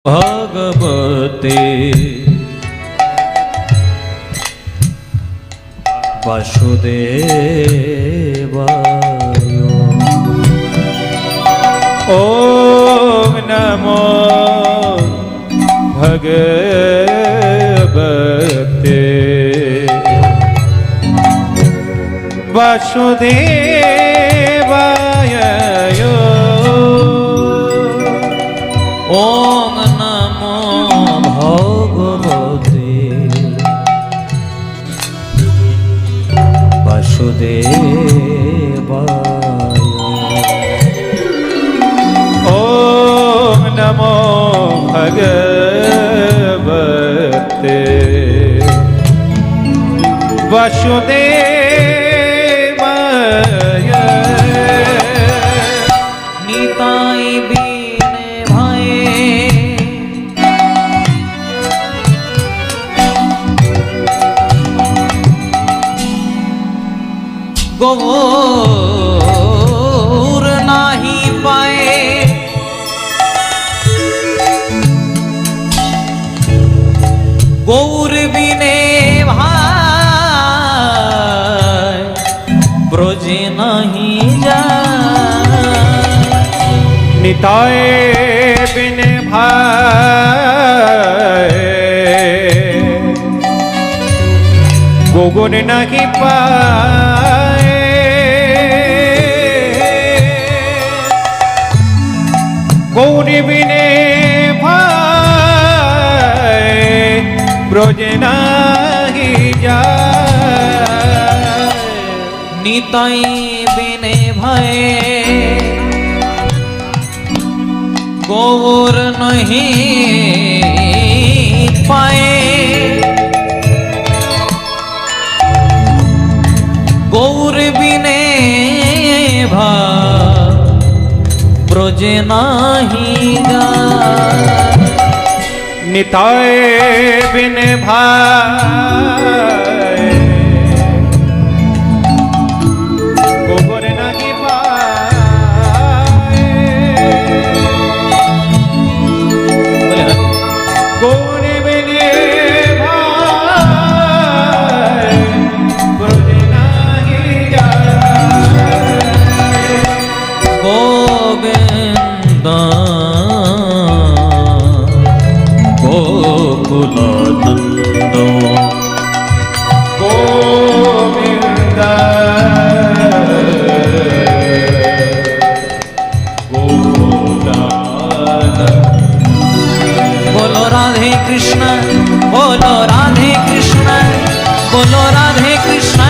भगवते वासुदेवाय। ओम नमो भगवते वासुदेवाय। ओम नमो भगवते वासुदेवाय। ओम नमो भगवते वासुदेवाय। निताय बीने भाई गौर नाही पाए, गौर बिने भाई ब्रज नहीं जाए। निताय बिने भाई गौर नहीं पाए। गौरी बिने भाई ब्रज नहीं जाए। निताई बिने भाई गौर नहीं पाए। गौर बिने भाई ब्रज नहीं जाए। निताय बिने भाई गौर नहीं पाए। गौर बिने भाई ब्रज नहीं जाए। गोविंद गोकुलानंद गोविंद गोकुलानंद। बोलो राधे कृष्ण, बोलो राधे कृष्ण, बोलो राधे कृष्ण,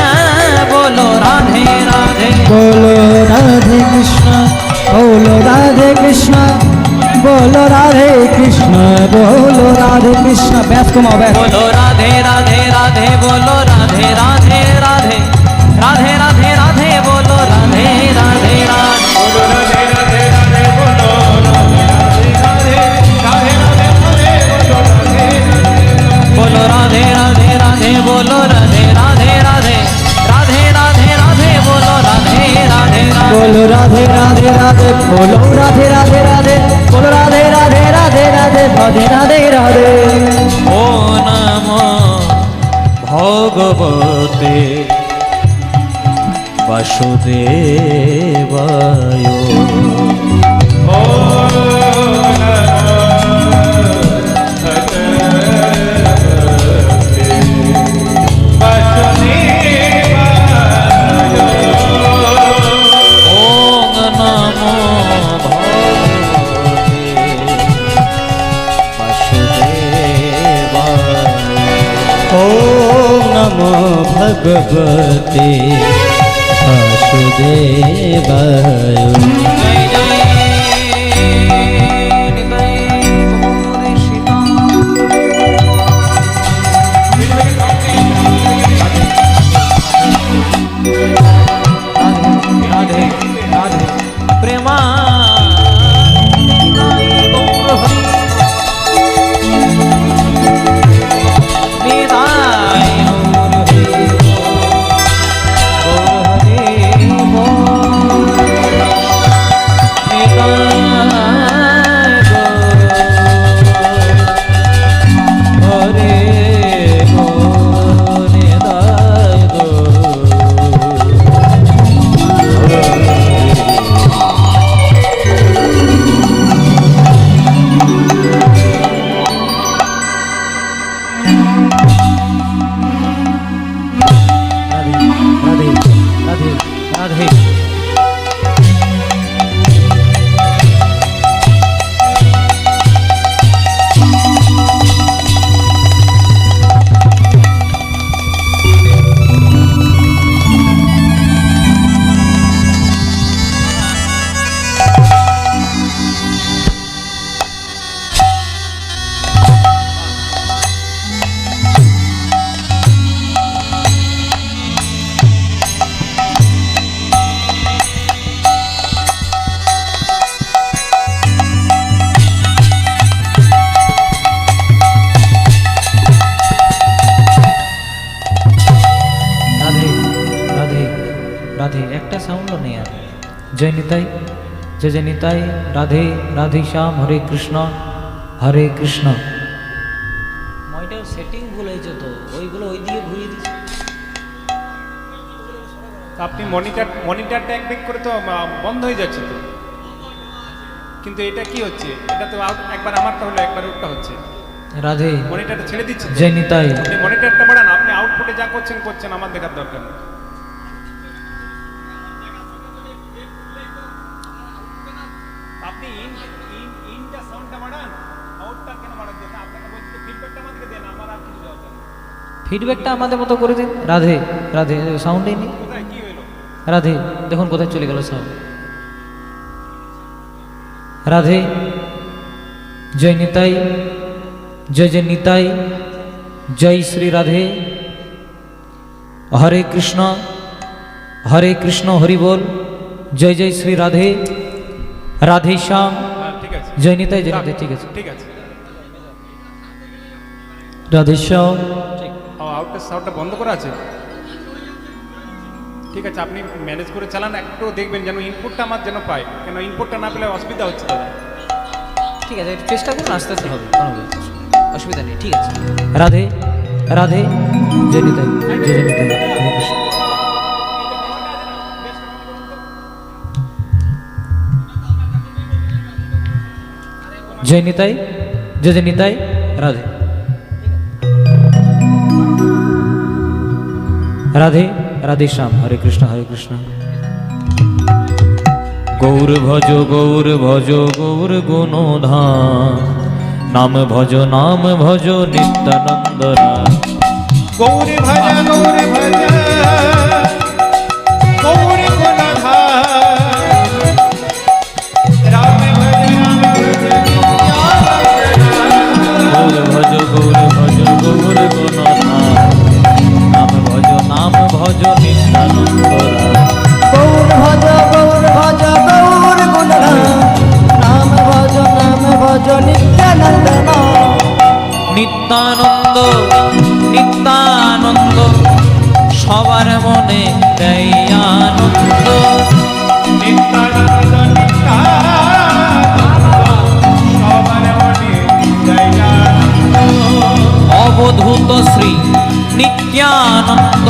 बोलो राधे राधे। बोलो राधे कृष्ण, बोलो राधे कृष्ण, बोलो राधे कृष्ण, बोलो राधे कृष्ण। बैठ कमाओ बैठ। बोलो राधे राधे राधे, बोलो राधे राधे राधे, राधे राधे राधे, बोलो राधे राधे राधे। बोलो राधे राधे राधे, बोलो राधे राधे राधे, राधे राधे राधे, बोलो राधे राधे राधे, राधे राधे राधे, बोलो राधे राधे राधे। बोलो राधे राधे राधे, बोलो राधे राधे राधे, बोलो राधे राधे राधे राधे, राधे राधे राधे। ओ नमो भगवते वासुदेवाय। ओ भगवते वासुदेवाय। प्रेमा জয় নিতাই, জয় জয় নিতাই। রাধে রাধে শ্যাম, হরে কৃষ্ণ হরে কৃষ্ণ। মইটার সেটিং ভুল হয়েছে তো, ওইগুলো ওই দিকে ঘুরিয়ে দিচ্ছে। আপনি মনিটরটা এক ব্যাক করে তো বন্ধ হয়ে যাচ্ছে তো, কিন্তু এটা কি হচ্ছে? এটা তো একবার আমারটা হলো, একবার ওটা হচ্ছে। রাধে মনিটরটা ছেড়ে দিচ্ছে তো। জয় নিতাই। আপনি মনিটরটা বাড়ান, আপনি আউটপুটে যা করছেন আমার দেখার দরকার নেই। আপনি ইনটা সাউন্ডটা বাড়ান, আউটটা কেন বাড়াচ্ছেন না? আপনাকে বলছি ফিডব্যাকটা আমাদেরকে দেন, আমার আর কিছু দরকার নেই। ফিডব্যাকটা আমাদের মতো করে দিন। রাধে রাধে, সাউন্ডই নেই। কোথায় কি হলো? রাধে দেখুন কোথায় চলে গেল সাউন্ড। রাধে জয় নিতাই, জয় জয় নিতাই, জয় শ্রী রাধে। হরে কৃষ্ণ হরি বল। জয় জয় শ্রী রাধে, রাধে শ্যাম, হ্যাঁ ঠিক আছে, জয় নিতাই, জয় নিতাই। ঠিক আছে, ঠিক আছে। রাধে শ্যাম। আউটটা সাউন্ডটা বন্ধ করা আছে। ঠিক আছে, আপনি ম্যানেজ করে চালান, একটু দেখবেন যেন ইনপুটটা আমার যেন পায়, কেন ইনপুটটা না পেলে অসুবিধা হচ্ছে দাদা। ঠিক আছে, একটু চেষ্টা করুন, আস্তে আস্তে হবে, কোনো অসুবিধা নেই। ঠিক আছে, রাধে রাধে, জয় নিতাই, জয় জয় নিতাই, হরে কৃষ্ণ। জয় নিতাই, জয় জয় নিতাই, রাধে রাধে রাধে শ্যাম, হরে কৃষ্ণ হরে কৃষ্ণ। গৌর ভজ গৌর ভজ গৌর গুণধাম, নাম ভজ নিত্যানন্দ রাম। গৌরী ভজ গৌরী ভজ গৌরী গুণধাম, রাম ভজ গৌর ভজ গৌর ভজ গৌর গুণধাম, নাম ভজ নিত্যানন্দ রাম। গৌর ভজ গৌর ভজ গৌর গুণধাম, নাম ভজ নিত্যানন্দ নাম। নিত্যানন্দ নিত্যানন্দ, সবার মনে দেয় আনন্দ। নিত্যানন্দ সবার মনে দয়ানন্দ। অবধূত শ্রী নিত্যানন্দ,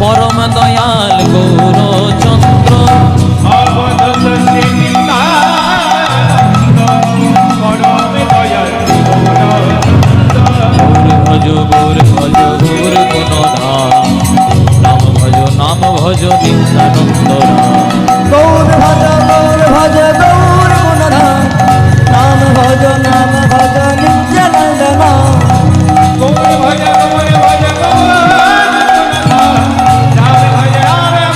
পরম দয়াল গৌরচন্দ্র। অবধূত শ্রী নিত্যানন্দ, পরম দয়াল গৌরচন্দ্র। গৌর ভজ গৌর গুণধাম, নাম ভজ নিত্যানন্দ রাম। গৌর ভজ গৌর গুণধাম, নাম ভজ নিত্যানন্দ নাম। গৌর ভজ গৌর ভজ গৌর গুণধাম, রাম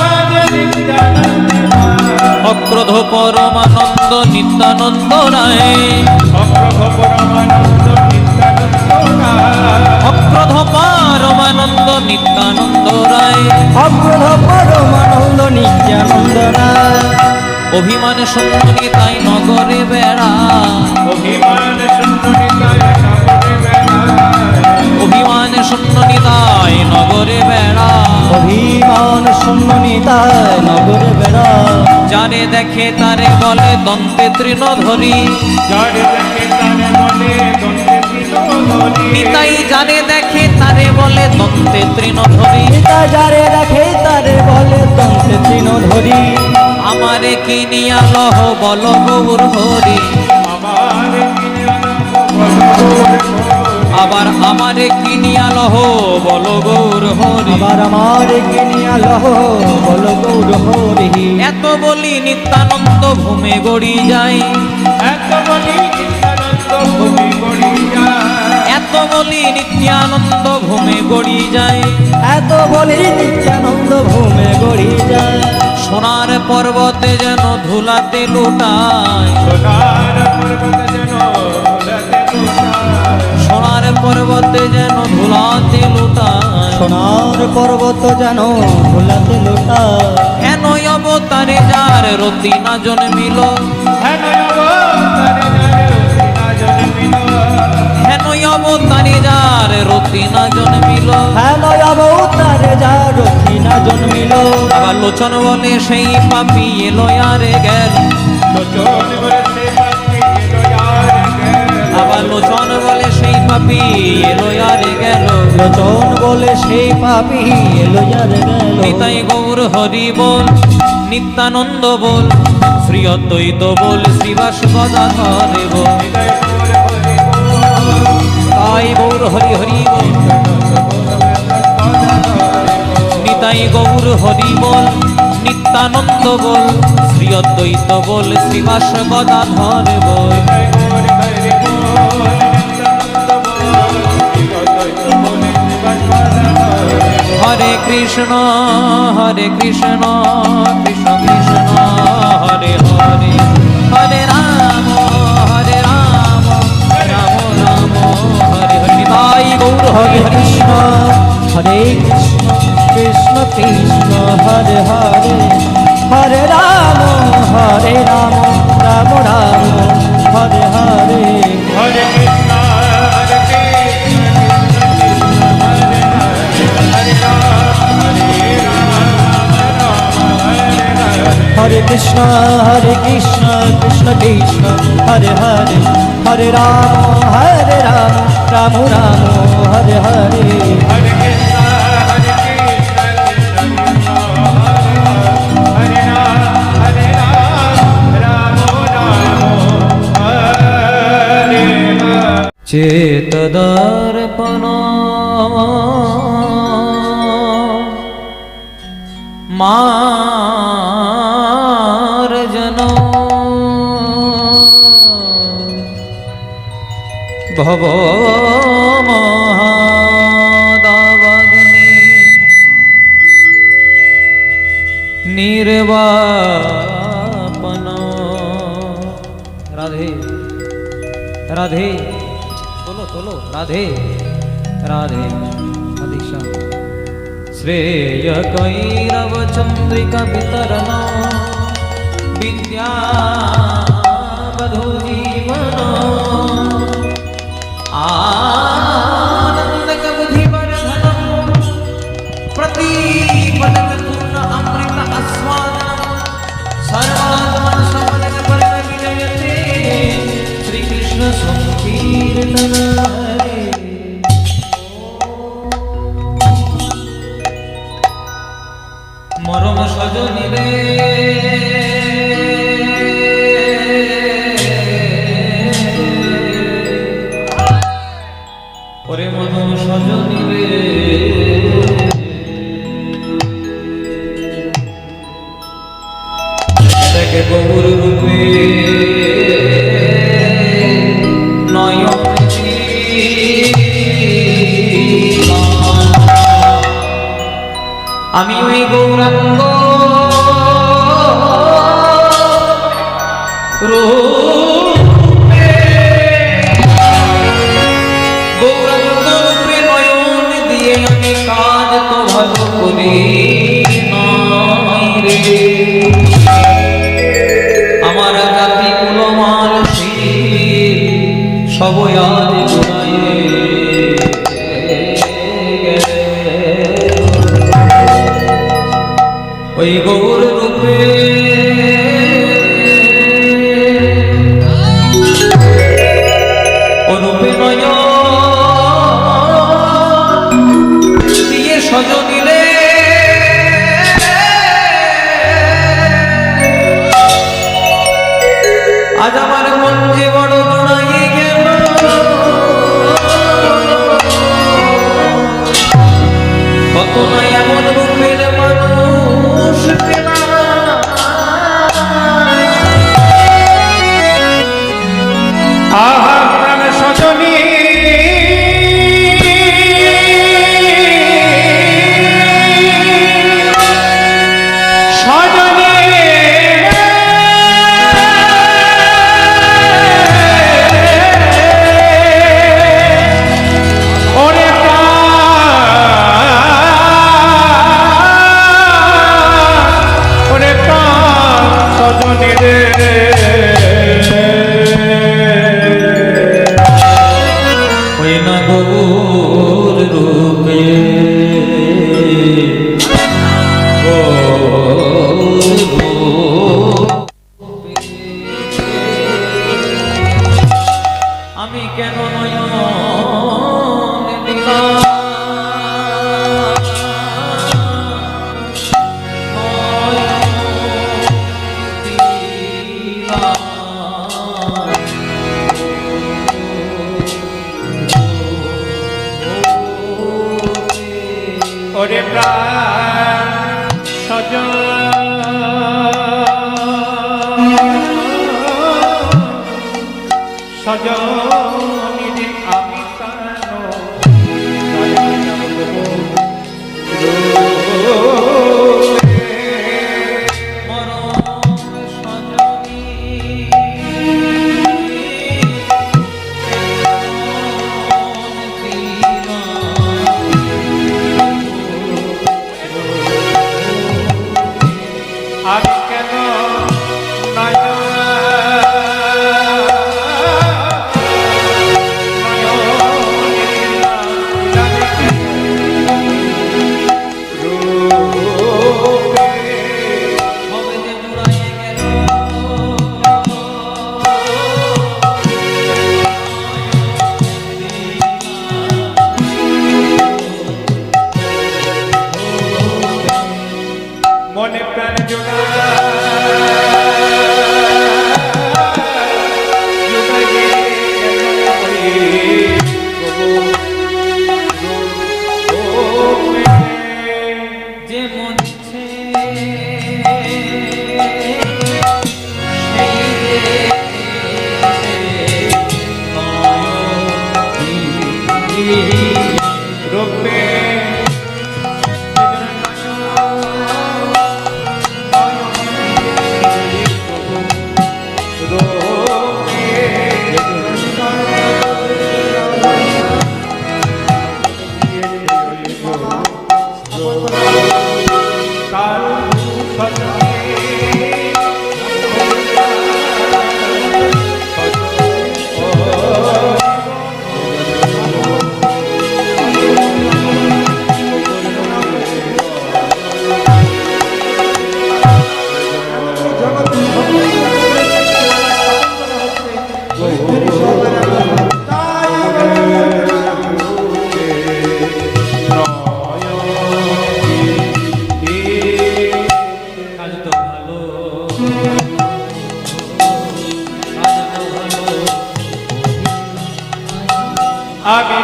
ভজ নিত্যানন্দ নাম। অক্রোধ পরমানন্দ নিত্যানন্দ রায়। অক্রোধ পরমানন্দ নিত্যানন্দ রায়। অক্রোধ পরমানন্দ নিত্যানন্দ রায়। অক্রোধ পরমানন্দ নিত্যানন্দ নাম। অভিমান শূন্য নিতাই নগরে বেড়া। অভিমান শূন্য নিতাই নগরে বেড়ায়। অভিমান শূন্য নিতাই নগরে বেড়া। অভিমান শূন্য নিতাই নগরে বেড়া। যারে দেখে তারে বলে দন্তে তৃণধরি। যারে দেখে তারে বলে দন্তে তৃণধরি। নিতাই যারে দেখে তারে বলে দন্তে তৃণধরি। পিতা যারে রাখে তারে বলে দন্তে তৃণধরি। আমারে কিনিয়া লহ বল গৌর হরি। আমার কিনিয়া আবার আমারে কিনিয়া লহ বল গৌর হরি। আবার আমার কিনিয়া লহ বল গৌর হরি। এত বলি নিত্যানন্দ ভূমে গড়ি যায়। এত বলি নিত্যানন্দ ভূমি গড়ি যায়। এত বলি নিত্যানন্দ ভূমে গড়ি যায়। এত বলি নিত্যানন্দ ভূমে গড়ি যায়। সোনার পর্বতে যেন ধুলাতে লুটায়। সোনার পর্বত যেন ধুলাতে লুটায়। সোনার পর্বতে যেন ধুলাতে লুটায়। সোনার পর্বত যেন ভোলাতে লোটায়। হেন অবতারে যার রতি না জন্মিল। হেন অবতারে যার রতি না জন্মিল। হেন অবতারে যার রতি না জন্মিল। হেন অবতারে যা রথি না জন্মিল। আবার লোচন বলে সেই পাপি এলো আর গেল লোচন বলে সে পাপি এলো আর গেল। আবার লোচন বলে সেই পাপি এলো আর গেল লোচন বলে সেই পাপি এলো যার গেল নিতাই গৌর হরি বল নিত্যানন্দ বল শ্রী অদ্বৈত বল শ্রীবাস গদাধর বল তাই গৌর হরি হরি বল নিতাই গৌর হরি বল নিত্যানন্দ বল শ্রী অদ্বৈত বল শ্রীবাস গদাধর বল হরে কৃষ্ণ কৃষ্ণ কৃষ্ণ হরে হরে হরে রাম রাম রাম হরে হরে তাই গৌর হরে হরে কৃষ্ণ হরে কৃষ্ণ কৃষ্ণ কৃষ্ণ হরে হরে হরে রাম রাম রাম হরে হরে হরে কৃষ্ণ হরে কৃষ্ণ হরে কৃষ্ণ কৃষ্ণ কৃষ্ণ হরে হরে হরে কৃষ্ণ হরে কৃষ্ণ কৃষ্ণ কৃষ্ণ হরে হরে হরে রাম রাম রাম হরে হরে হরে কৃষ্ণ হরে কৃষ্ণ কৃষ্ণ কৃষ্ণ হরে হরে রাম হরে হরে চেতদর্পণ মার্জন ভব মহাদাবাগ্নি নির্বাপন রাধে রাধে তোলো তোলো রাধে রাধে অধিশা শ্রেয় কৈরব চন্দ্রিকা বিতরণ বিদ্যা বধূ জীবন आनंद बुद्धि वर्धन प्रतिपदक पूर्ण अमृत आस्वादन सर्वात्मन समन परम विजयते श्री कृष्ण संकीर्तन हरे मरम सजनी रे ওরে মন সজনী রে দেখে গৌর রূপে নয়ন আমি ওই গৌরাঙ্গ রূপে গৌরাঙ্গ রূপে নয়ন দিয়ে আমি কাজ তো ভালো করি নাই রে আমার জাতি কুলমাল সব আজ গুনায়ে গেছে। ওই গৌর রূপে রূপে নয়ন দিয়ে সজনী রে আজ আমার মন যে বড় জোড়াই গেল কত না এমন রূপের মানুষ আহা প্রাণ সজনী সজনী আমি কেন নয়ন দিলাম ওরে প্রাণ সজন সজনী আমি আমি কেন মনে প্রাণ জোড়া যে মনছে রূপে আমি কাজ তো ভালো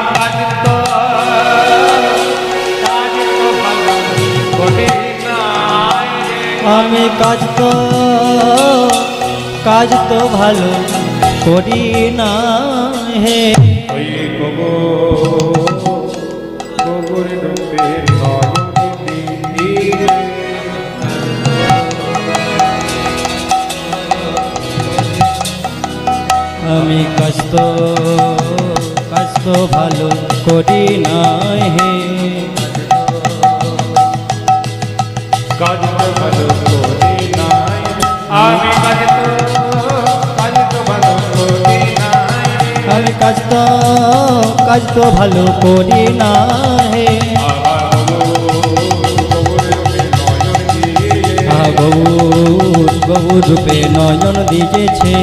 করি নাই রে। আমি কাজ তো ভালো করি না হে ওই গোবর ডুবে আমি কাজ তো ভালো করি না হে কাজ তো ভালো করি নাই আমি কাজ তো ভালো করি নাই আমি কাজ তো ভালো করি না হে গৌর রূপে নয়ন দিয়েছে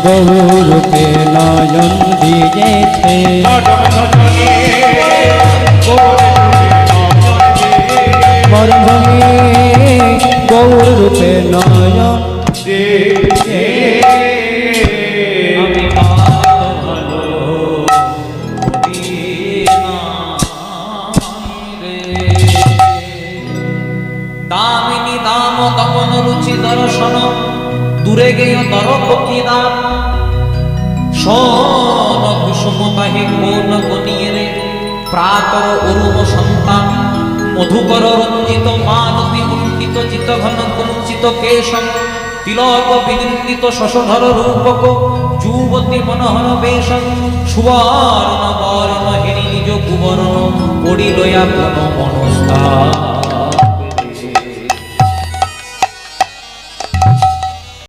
গৌর রূপে নয়ন দিয়েছে মরভূমি গৌর রূপে নয়ন আমি ভালো দামিনী দাম দমন রুচি দর্শন দূরে গেয় দর পক্ষীদান শোন কুসুমতাহে কোন গনিয়ে প্রাতর অরুণ সন্তান মধুকর রঞ্জিত মানতি মুণ্ডিত চিত ঘন কুঞ্চিত কেশম তিলক বিনিন্দিত শশধর রূপক যুবতী মনোহর বেশ সুবর্ণ বর্ণ হেরি নিজ কুবর্ণ পড়িলয়া কোন মনস্তা